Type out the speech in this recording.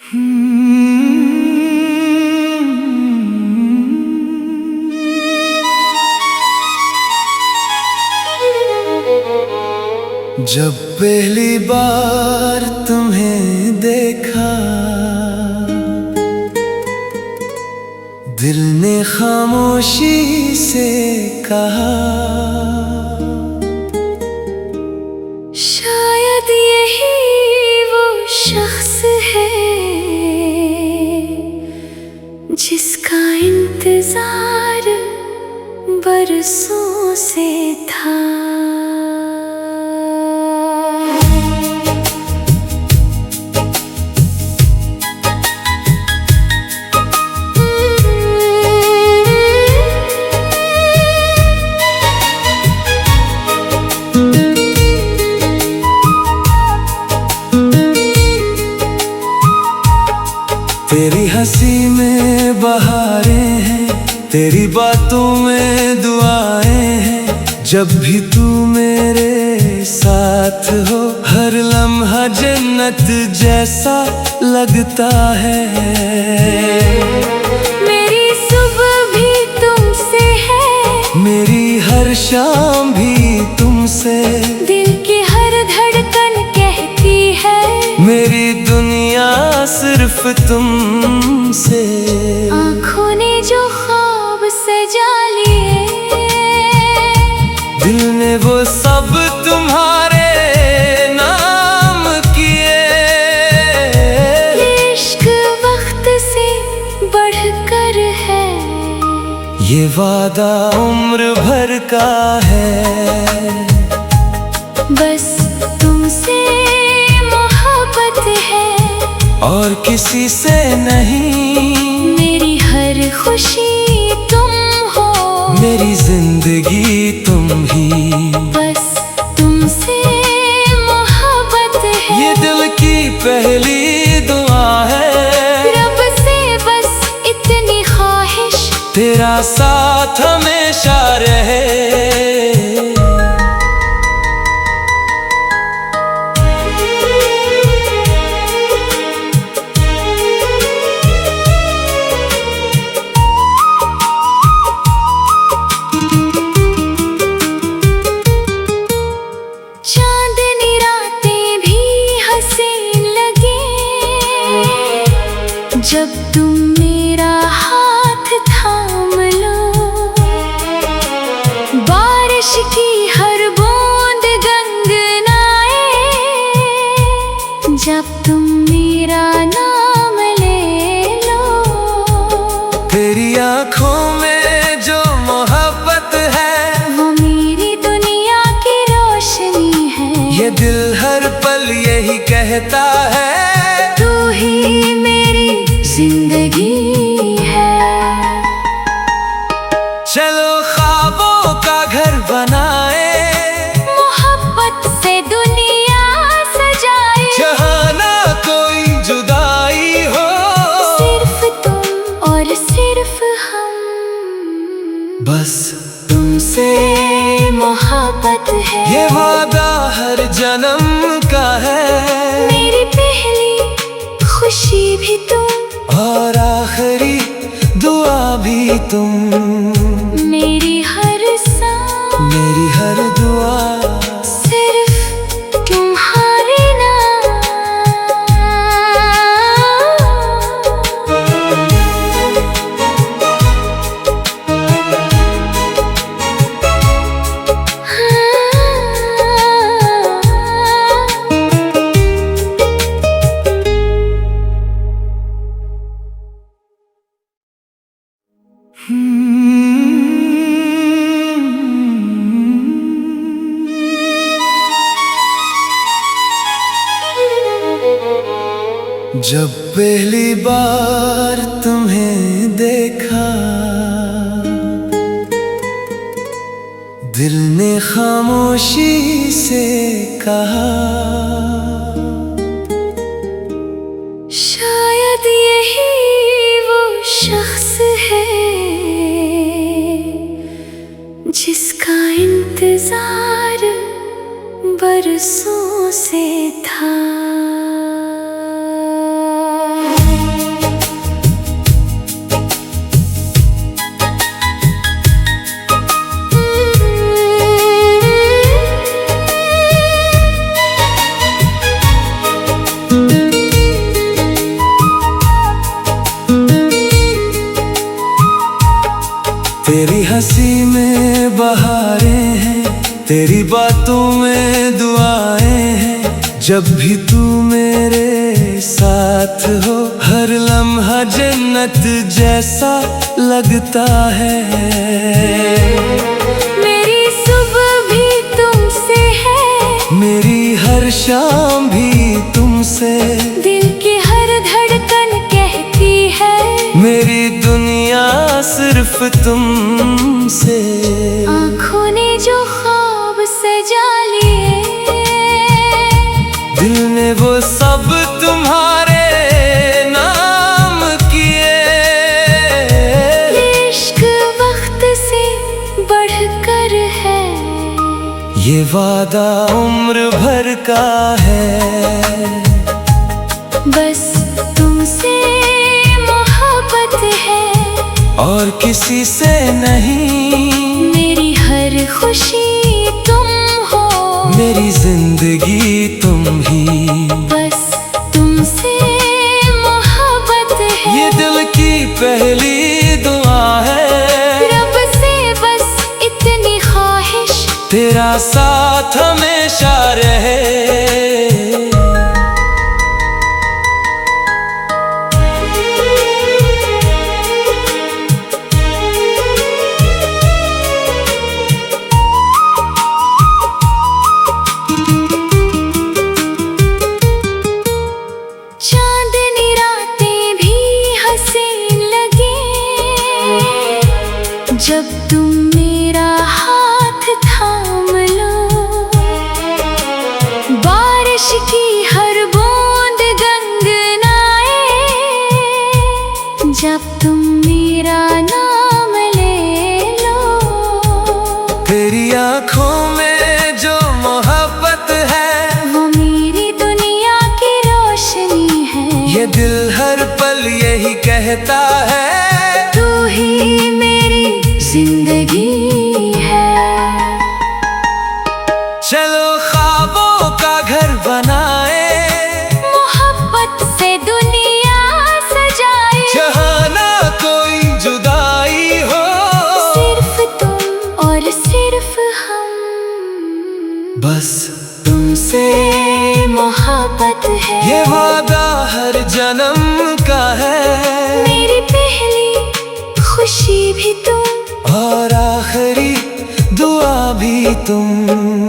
जब पहली बार तुम्हें देखा, दिल ने खामोशी से कहा, शायद यही वो शख्स है जिसका इंतजार बरसों से था। तेरी हंसी में बहारें हैं, तेरी बातों में दुआएं हैं। जब भी तू मेरे साथ हो, हर लम्हा जन्नत जैसा लगता है। मेरी सुबह भी तुमसे है, मेरी हर शाम भी तुमसे। दिल की हर धड़कन कहती है, मेरी दुनिया सिर्फ तुमसे। आँखों ने जो ख्वाब सजा लिए, दिल ने वो सब तुम्हारे नाम किए। इश्क वक्त से बढ़कर है, ये वादा उम्र भर का है। बस तुमसे मोहब्बत है और किसी से नहीं। मेरी हर खुशी तुम हो, मेरी जिंदगी तुम ही। बस तुमसे मोहब्बत है, ये दिल की पहली दुआ है। रब से बस इतनी ख्वाहिश, तेरा साथ हमेशा रहे। चांदनी रातें भी हसीन लगे, जब तुम मेरा हाथ थाम लो। बारिश की हर बूंद गनगनाए, जब तुम मेरा नाम ले लो। तेरी आँखों में जो मोहब्बत है, वो मेरी दुनिया की रोशनी है। ये दिल हर पल यही कहता है, तू ही मेरी जिंदगी है। चलो ख्वाबों का घर बनाए, मोहब्बत से दुनिया सजाए। जहाँ ना कोई जुदाई हो, सिर्फ तुम और सिर्फ हम, बस तुमसे मोहब्बत है। ये वादा हर जन्म का है। मेरी पहली खुशी भी तुम, और आखिरी दुआ भी तुम। मेरी हर सांस, मेरी हर दुआ सिर्फ तुम्हारे नाम। जब पहली बार तुम्हें देखा, दिल ने खामोशी से कहा, शायद यही वो शख्स है जिसका इंतजार बरसों से था। बातों में दुआएं हैं, जब भी तू मेरे साथ हो हर लम्हा जन्नत जैसा लगता है। मेरी सुबह भी तुमसे है, मेरी हर शाम भी तुमसे, दिल की हर धड़कन कहती है मेरी दुनिया सिर्फ तुमसे। आँखों ने जो ख्वाब सजा लिए, दिल ने वो सब तुम्हारे नाम किए। इश्क वक्त से बढ़कर है, ये वादा उम्र भर का है, बस तुमसे मोहब्बत है और किसी से नहीं। मेरी हर खुशी तुम हो, मेरी जिंदगी तुम ही, बस तुमसे मोहब्बत है। ये दिल की पहली दुआ है, रब से बस इतनी ख्वाहिश, तेरा साथ हमेशा रहे। चांदनी रातें भी हसीन लगे, जब तुम मेरा हाथ थाम लो। बारिश की हर बूंद गनगनाए, जब तुम मेरा नाम ले लो। तेरी आँखों में जो मोहब्बत है, वो मेरी दुनिया की रोशनी है। ये दिल हर पल यही कहता है, तू ही मेरी जिंदगी है। चलो ख्वाबों का घर बनाए, मोहब्बत से दुनिया सजाए, जहाँ ना कोई जुदाई हो, सिर्फ तुम और सिर्फ हम, बस तुमसे मोहब्बत है। ये वादा हर जन्म का है, मेरी पहली खुशी भी तुम और आखिरी दुआ भी तुम।